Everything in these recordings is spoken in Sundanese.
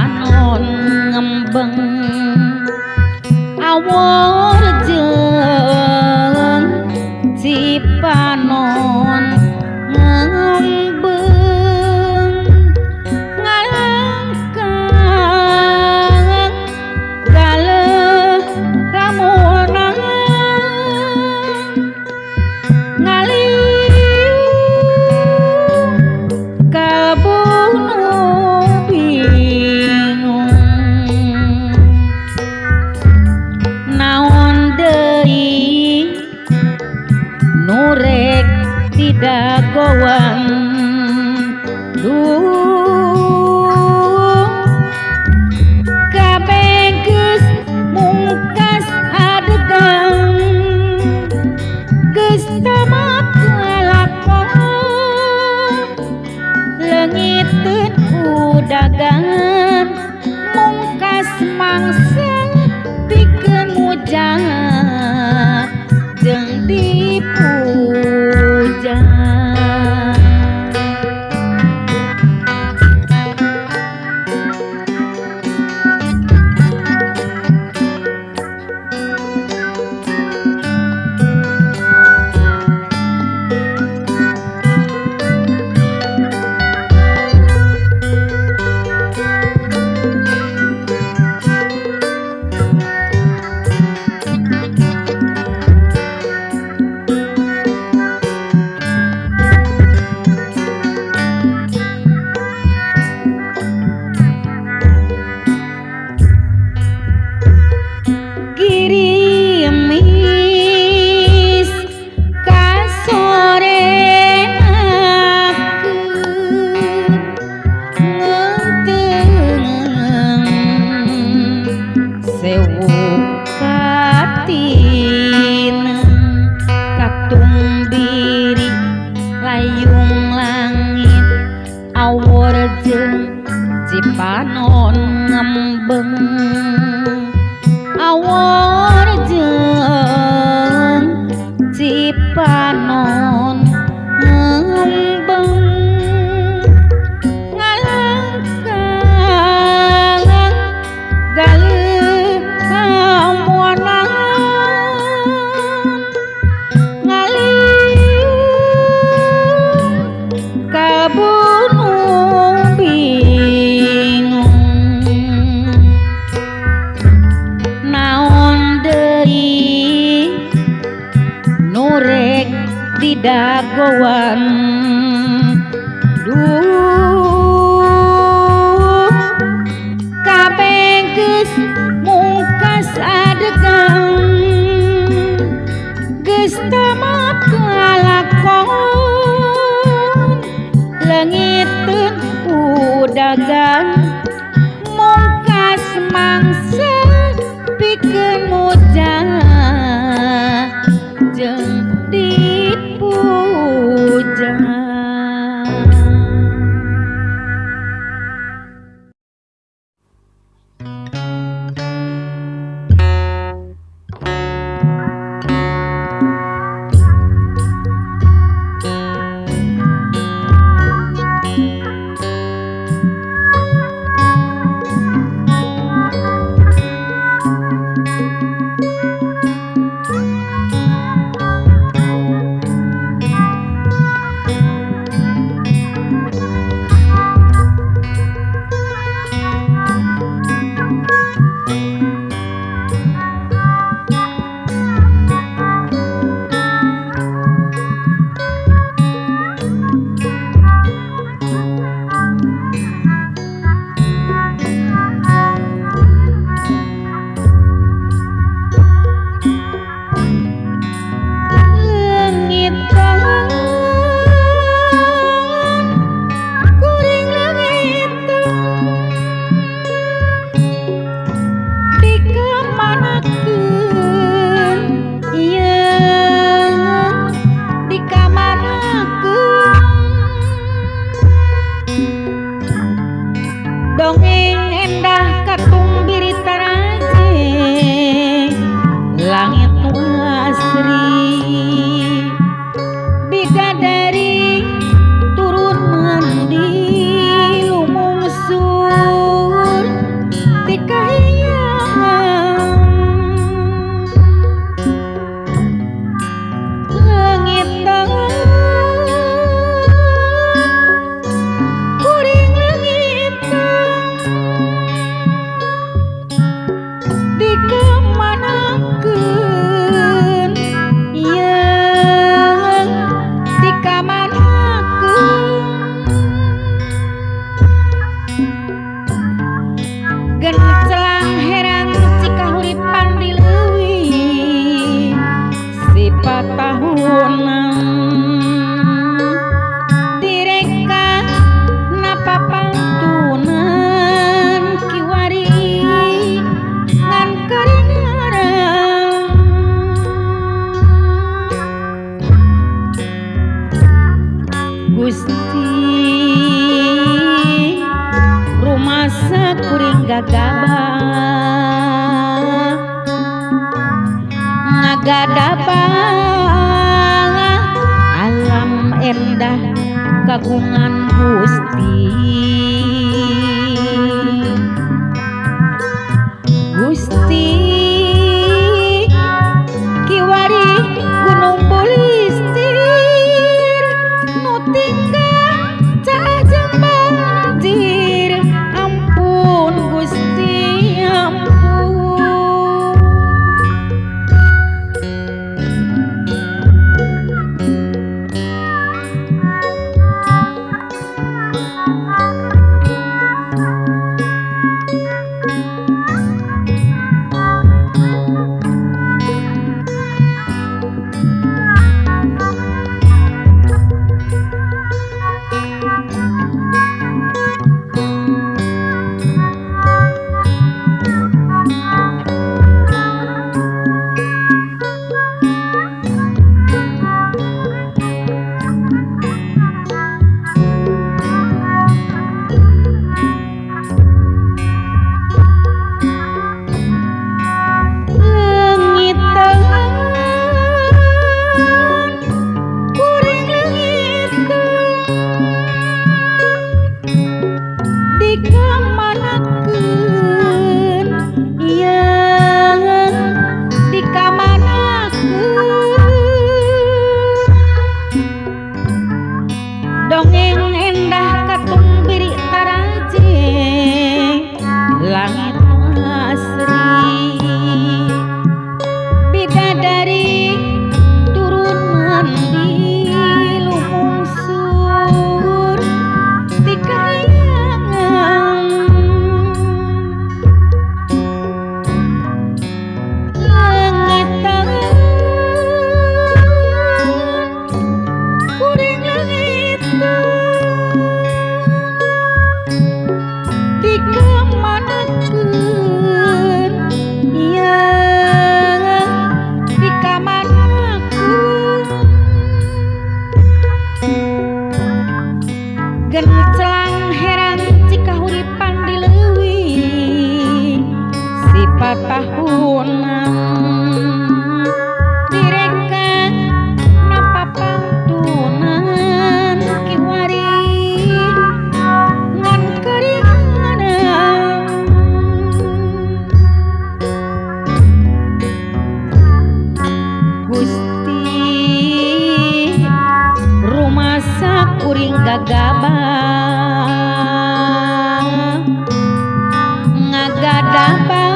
Cipanon ngembeng awor jeung Cipanon ngembeng ngalangkang galeh ramonang ngaliu kabunuh bingung naon deui nurek tidak gowan kabeh geus mungkas adegan geus tamat lakon leungiteun udagan mungkas mangsa pikeun mujang jeung dipuja girimis kasorenakeun ngeunteung sewu katineng katumbiri layung langit awor jeung Cipanon ngembeng awor jeung Cipanon ngembeng ngalangkang galeh kamonang ngaliu kabunuh bingung naon deui nurek tidak gowan kabeh geus mungkas adegan geus tamat lakon leungiteun udagan mungkas mangsa pikeun mujang jeung dipuja Gencelang heran cikahuripan dileuwih sipat tahunan direka napa pantunan kiwari ngan keringaran Gusti rumasa kuring gagabah ngagadabah alam endah kagungan Gusti Gusti kiwari gunung bulistir nu tinggal cajang banjir ampun Gusti ampun dongeng endah katung biri taraje langit asri bidadari turunan di lumungsur di kayangan langit kuring langit dikamanakeun ya dikamanakeun gencelang heran cikahuripan dileuwih sipat tahunan direka napa pantunan kiwari ngan keringanan Gusti rumasa kuring gagabah ngagadabah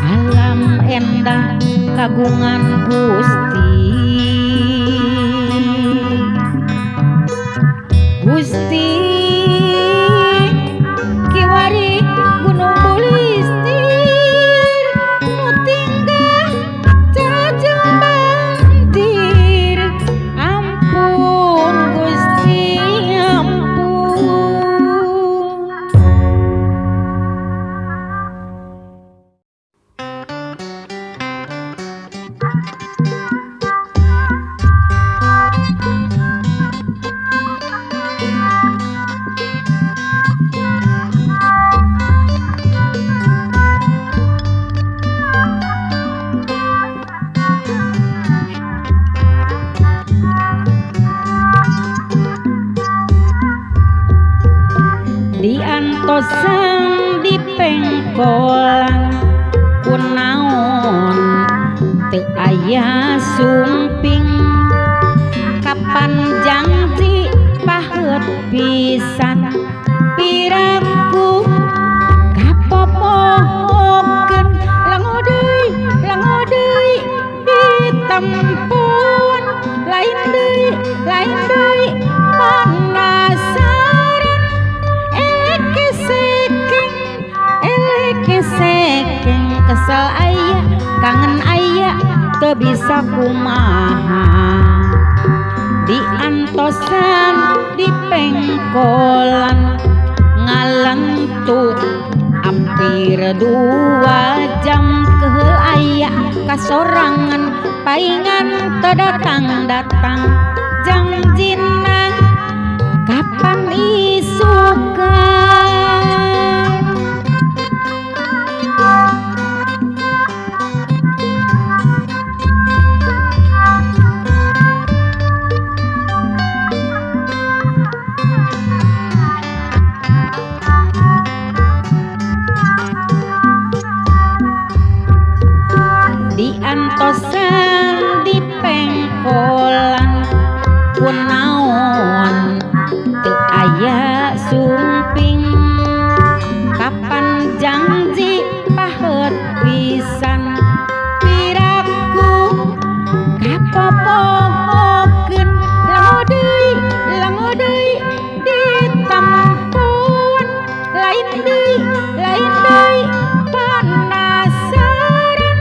alam endah kagungan Gusti Gusti kiwari gunung bulistir nu tinggal cajang banjir ampun Gusti ampun diantosan dipengkolan kunaon teu aya sumping kapan janji paheut pisan piraku kapopohokeun lango deui ditempuan lain deui panasaran eleke saking kangen aya teu bisa kumaha diantosan dipengkolan ngalentuk hampir 2 jam keheul aya kasorangan paingan teu datang-datang jangjina kapan isukan diantosan dipengkolan kunaon teu aya sumping kapan janji paheut pisan piraku kapopokeun lango deui ditampuan lain deui panasaran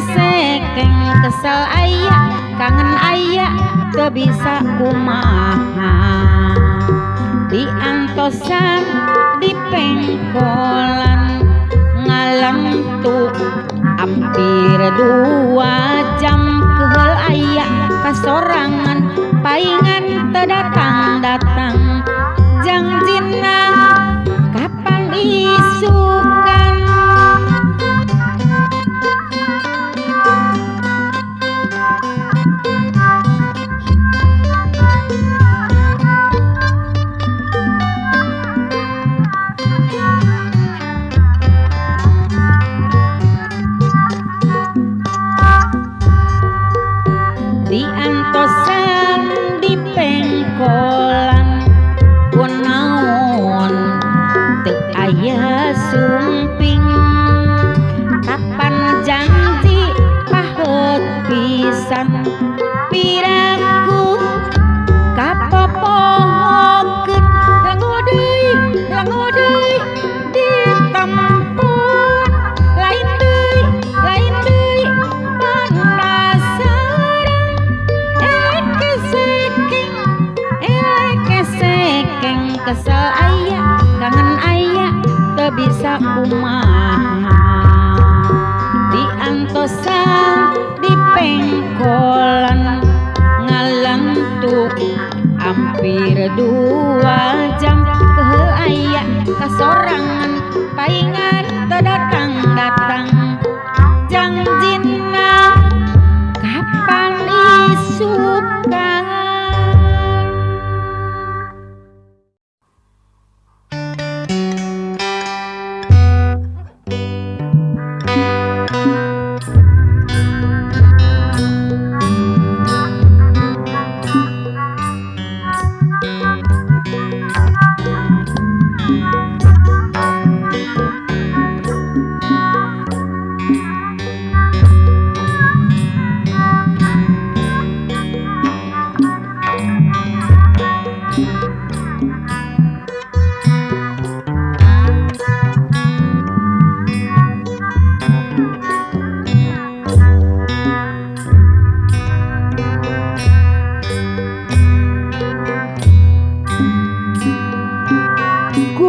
sekeng kesel aya kangen aya teu bisa kumaha diantosan dipengkolan ngalentuk hampir 2 jam keheul aya kasorangan paingan teu datang-datang jangjina kapan isukan diantosan dipengkolan kunaon teu aya sumping kapan janji paheut pisan piraku kapopokeun lango deui ditampuan lain deui panasaran sekeng kesel aya kangen aya teu bisa kumaha diantosan dipengkolan ngalentuk hampir 2 jam keheul aya kasorangan paingan teu datang-datang jangjina kapan isukan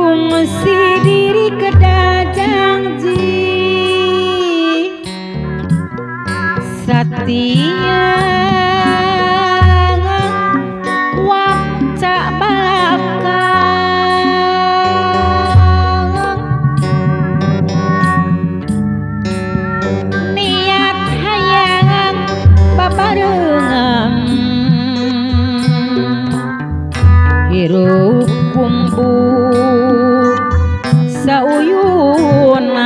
mesti diri kedajangji satia waca balakang niat hayang babarengang hirup kumpul sauyunan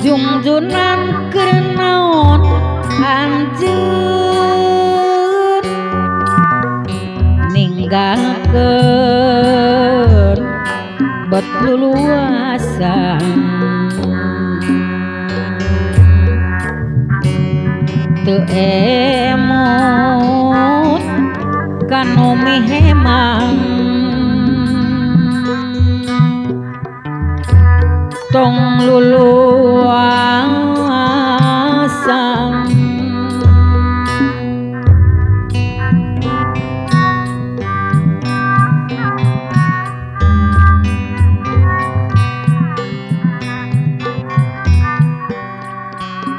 jungjunan kenaon anjeun ninggalkeun bet luluasan teu emoh kanomi hemang tong luluasang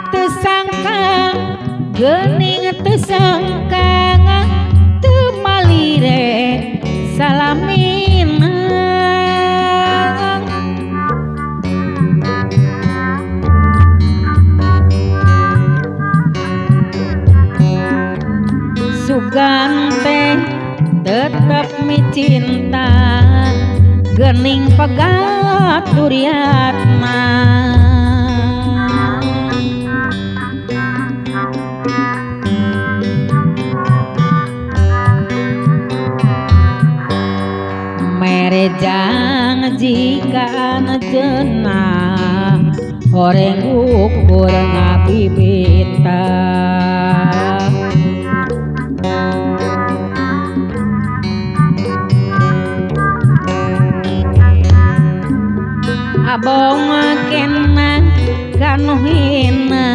tesangka gening tesangka temalire salamin sugante tetap mi cinta gening pegat duriatna merejang jika jenah horeng ukur ngabibita abong kena kanuhina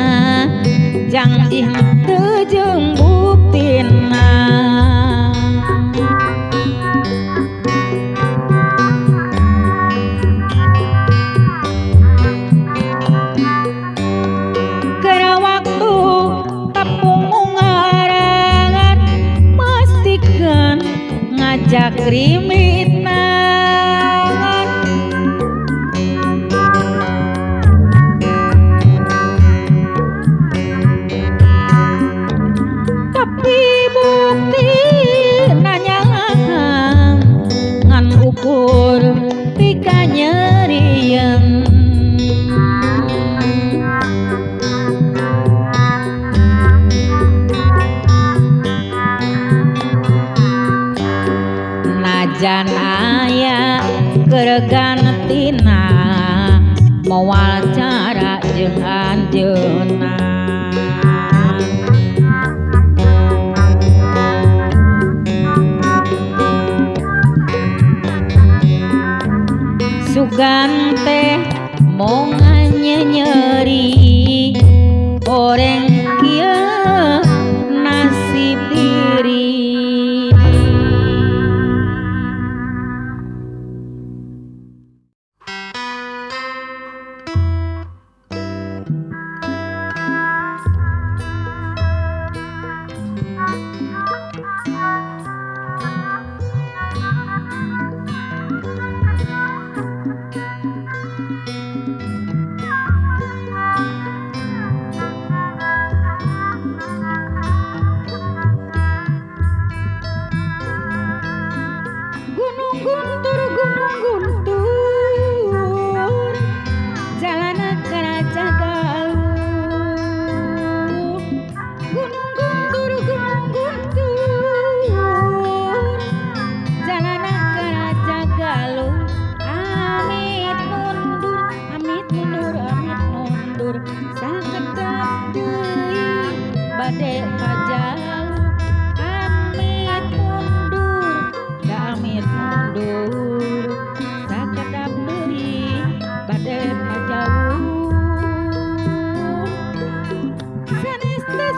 janji henteu jeung buktina kera waktu tepung ngarangan mastikeun ngajak rimitan ukur pika nyerieun najan aya keregantina moal cara jeung anjeunna sugante mong nyeri oreng kieu nasib diri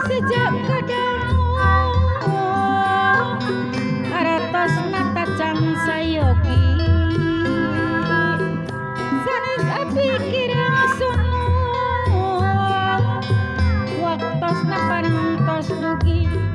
sejak kadang aratos nata cang sayogi sanes api kirang sono waktos na parantos dugi